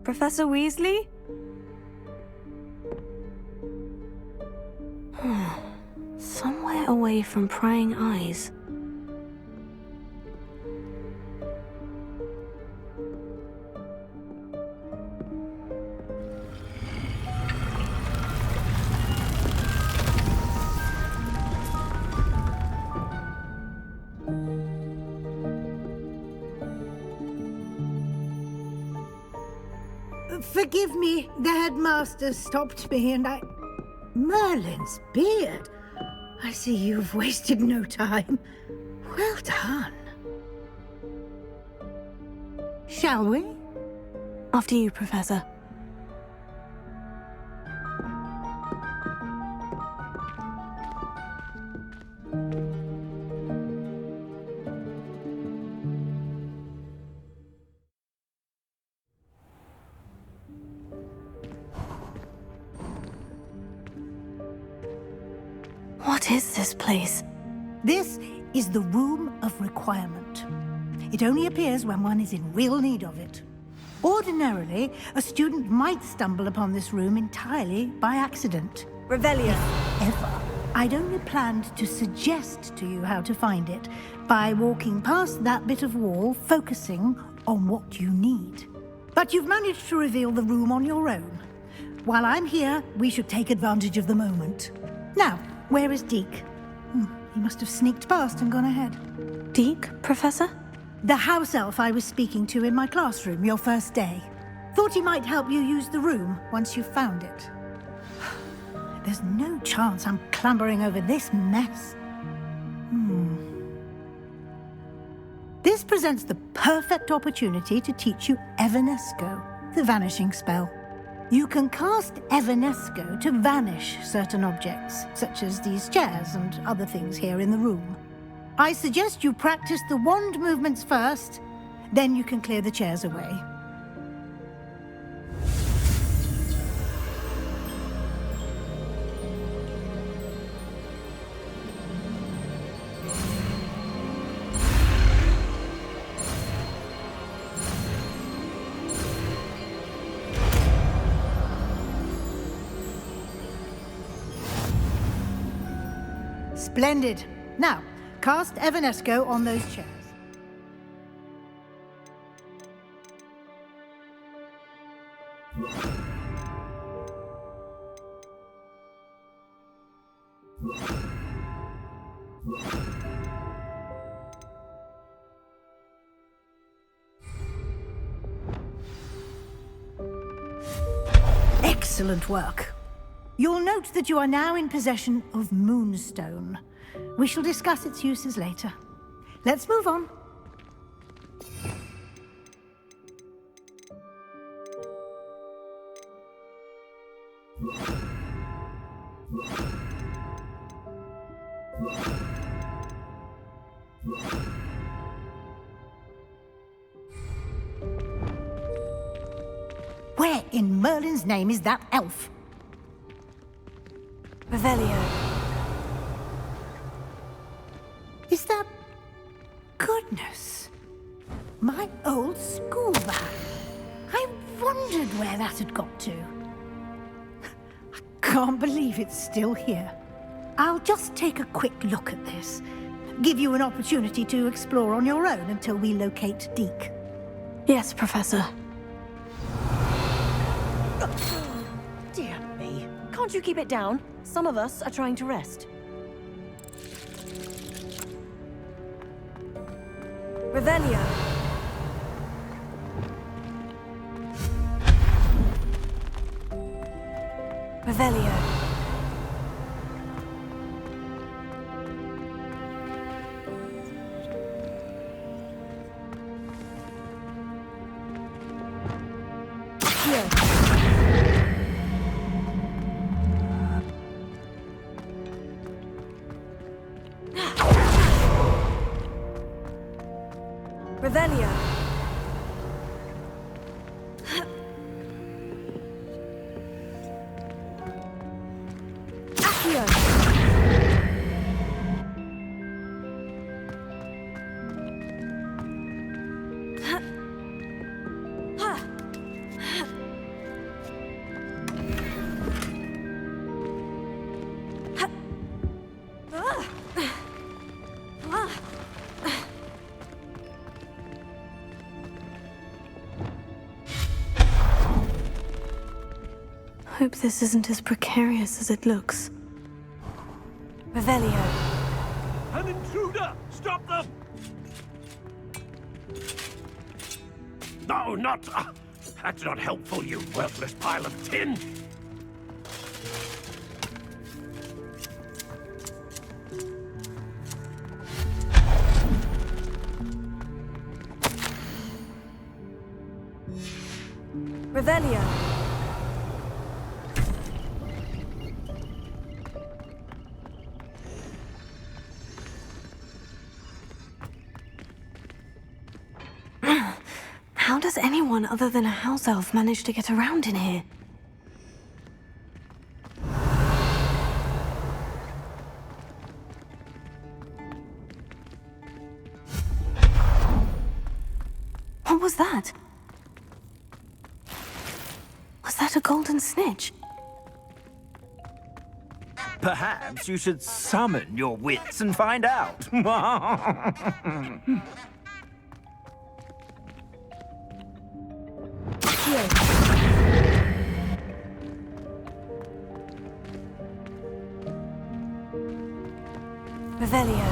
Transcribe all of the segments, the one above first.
Professor Weasley? Somewhere away from prying eyes. Forgive me, the headmaster stopped me and I... Merlin's beard! I see you've wasted no time. Well done. Shall we? After you, Professor. What is this place? This is the Room of Requirement. It only appears when one is in real need of it. Ordinarily, a student might stumble upon this room entirely by accident. Revelio. Ever. I'd only planned to suggest to you how to find it by walking past that bit of wall, focusing on what you need. But you've managed to reveal the room on your own. While I'm here, we should take advantage of the moment. Now, where is Deke? He must have sneaked past and gone ahead. Deke, Professor? The house elf I was speaking to in my classroom your first day. Thought he might help you use the room once you found it. There's no chance I'm clambering over this mess. This presents the perfect opportunity to teach you Evanesco, the vanishing spell. You can cast Evanesco to vanish certain objects, such as these chairs and other things here in the room. I suggest you practice the wand movements first, then you can clear the chairs away. Splendid. Now, cast Evanesco on those chairs. Excellent work. You'll note that you are now in possession of Moonstone. We shall discuss its uses later. Let's move on. Where in Merlin's name is that elf? Revelio. Is that... Goodness. My old school bag. I wondered where that had got to. I can't believe it's still here. I'll just take a quick look at this. Give you an opportunity to explore on your own until we locate Deke. Yes, Professor. Dear me. Can't you keep it down? Some of us are trying to rest. Revelio. Revelio. Revelio. Accio. hope this isn't as precarious as it looks. Revelio. An intruder! Stop them! No, not... that's not helpful, you worthless pile of tin! Revelio. How does anyone other than a house elf manage to get around in here? What was that? Was that a golden snitch? Perhaps you should summon your wits and find out. Revelio.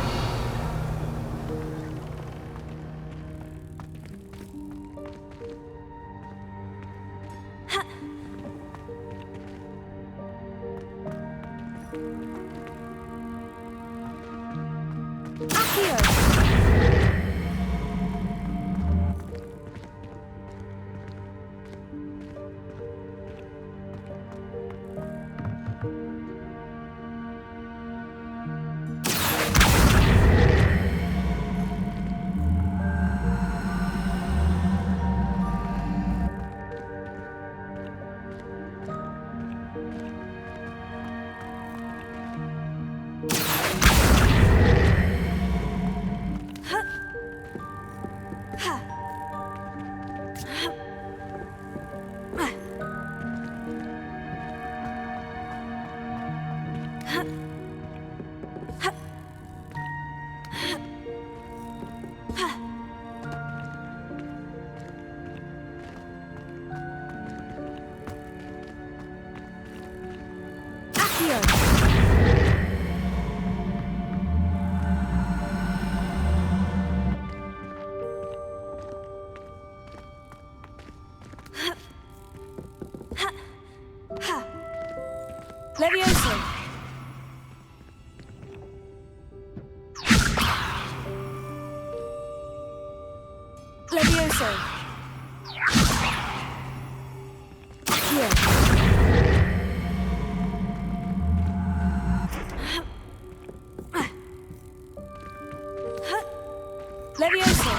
Levioso. Levioso. Here. Levioso.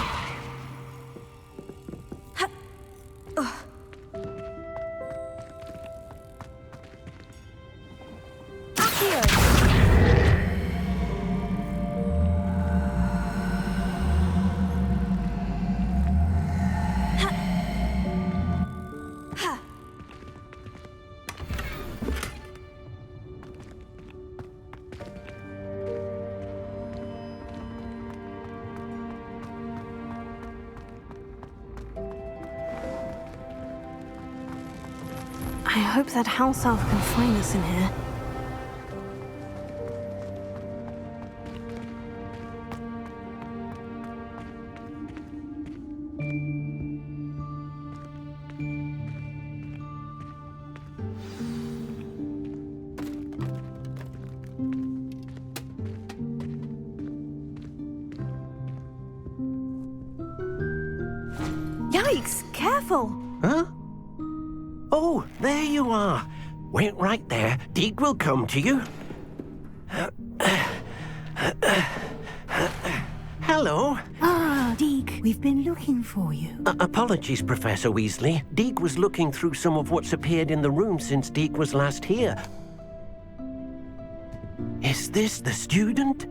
I hope that house elf can find us in here. Yikes! Careful! Huh? Oh, there you are. Wait right there. Deke will come to you. Hello. Ah, Deke, we've been looking for you. Apologies, Professor Weasley. Deke was looking through some of what's appeared in the room since Deke was last here. Is this the student?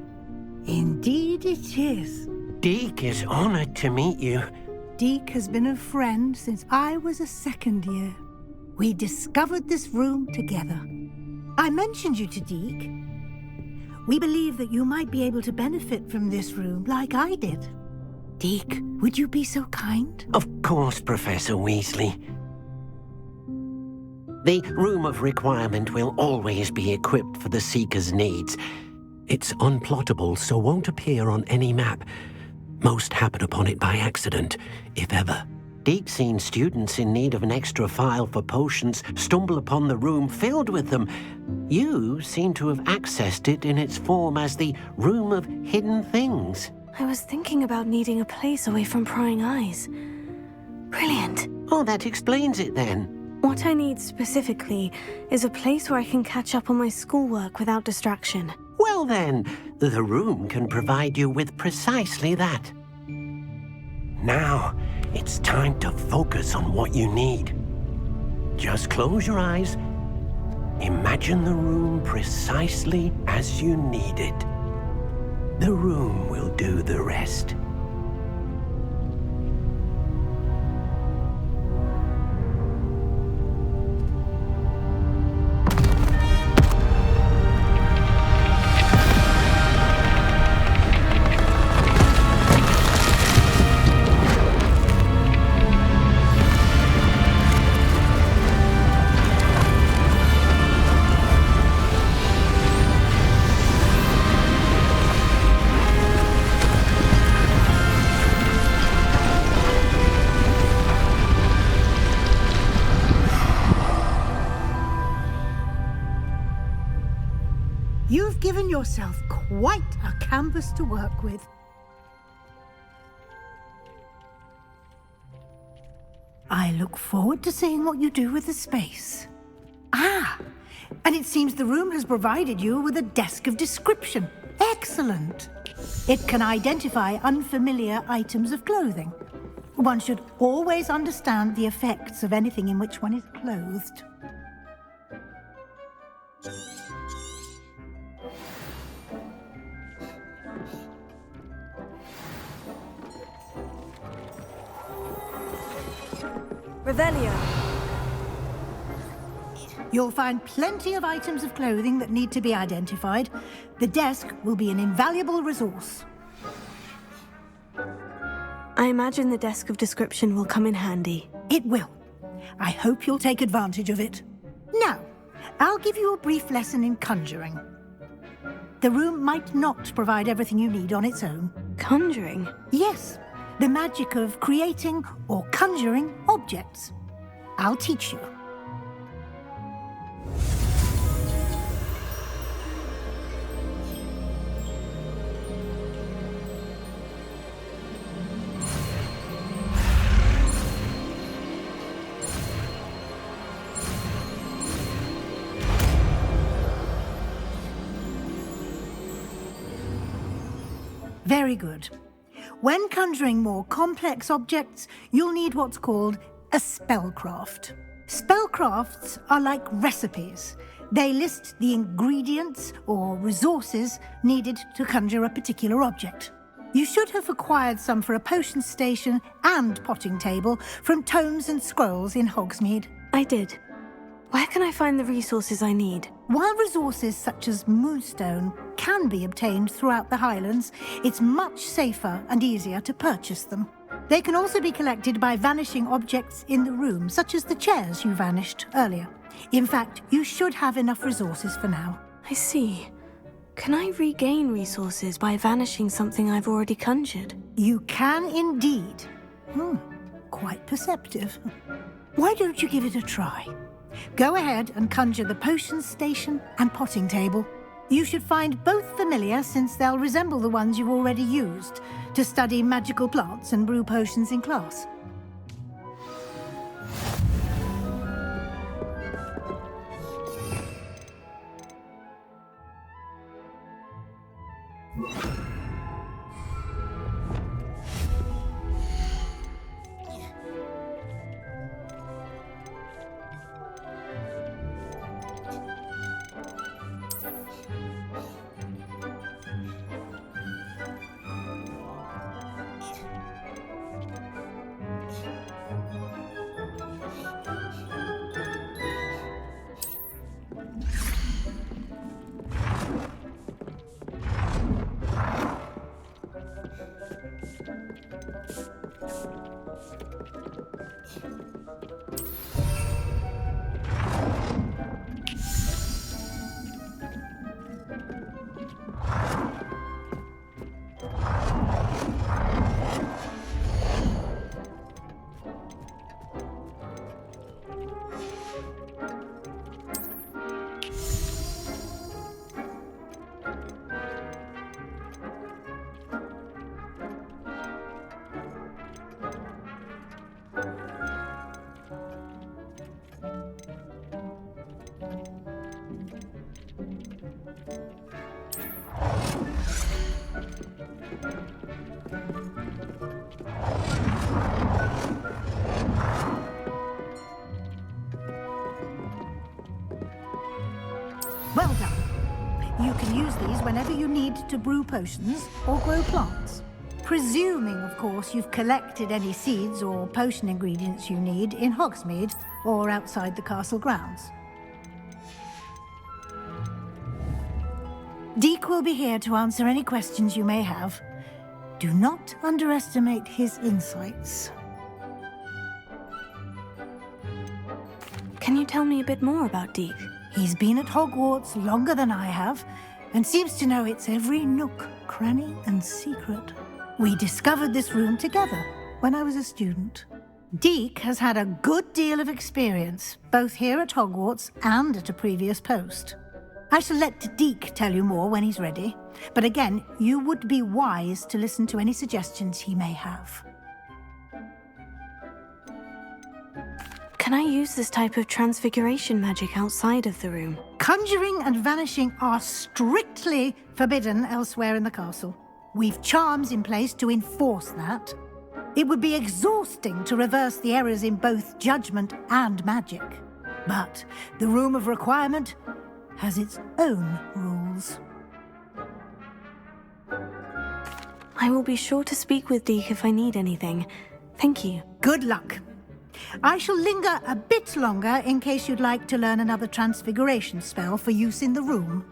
Indeed it is. Deke is honored to meet you. Deke has been a friend since I was a second year. We discovered this room together. I mentioned you to Deke. We believe that you might be able to benefit from this room like I did. Deke, would you be so kind? Of course, Professor Weasley. The Room of Requirement will always be equipped for the Seeker's needs. It's unplottable, so won't appear on any map. Most happen upon it by accident, if ever. Deek's seen students in need of an extra file for potions stumble upon the room filled with them. You seem to have accessed it in its form as the Room of Hidden Things. I was thinking about needing a place away from prying eyes. Brilliant. Oh, that explains it then. What I need specifically is a place where I can catch up on my schoolwork without distraction. Well then, the room can provide you with precisely that. Now, it's time to focus on what you need. Just close your eyes. Imagine the room precisely as you need it. The room will do the rest. You've given yourself quite a canvas to work with. I look forward to seeing what you do with the space. Ah, and it seems the room has provided you with a desk of description. Excellent. It can identify unfamiliar items of clothing. One should always understand the effects of anything in which one is clothed. Revelio. You'll find plenty of items of clothing that need to be identified. The desk will be an invaluable resource. I imagine the desk of description will come in handy. It will. I hope you'll take advantage of it. Now, I'll give you a brief lesson in conjuring. The room might not provide everything you need on its own. Conjuring? Yes, the magic of creating or conjuring objects. I'll teach you. Very good. When conjuring more complex objects, you'll need what's called a spellcraft. Spellcrafts are like recipes. They list the ingredients or resources needed to conjure a particular object. You should have acquired some for a potion station and potting table from tomes and scrolls in Hogsmeade. I did. Where can I find the resources I need? While resources such as moonstone can be obtained throughout the Highlands, it's much safer and easier to purchase them. They can also be collected by vanishing objects in the room, such as the chairs you vanished earlier. In fact, you should have enough resources for now. I see. Can I regain resources by vanishing something I've already conjured? You can indeed. Quite perceptive. Why don't you give it a try? Go ahead and conjure the potion station and potting table. You should find both familiar, since they'll resemble the ones you've already used to study magical plants and brew potions in class. Well done. You can use these whenever you need to brew potions or grow plants. Presuming, of course, you've collected any seeds or potion ingredients you need in Hogsmeade or outside the castle grounds. Deek will be here to answer any questions you may have. Do not underestimate his insights. Can you tell me a bit more about Deek? He's been at Hogwarts longer than I have, and seems to know its every nook, cranny, and secret. We discovered this room together when I was a student. Deek has had a good deal of experience, both here at Hogwarts and at a previous post. I shall let Deek tell you more when he's ready, but again, you would be wise to listen to any suggestions he may have. Can I use this type of transfiguration magic outside of the room? Conjuring and vanishing are strictly forbidden elsewhere in the castle. We've charms in place to enforce that. It would be exhausting to reverse the errors in both judgment and magic. But the Room of Requirement has its own rules. I will be sure to speak with Deek if I need anything. Thank you. Good luck. I shall linger a bit longer in case you'd like to learn another transfiguration spell for use in the room.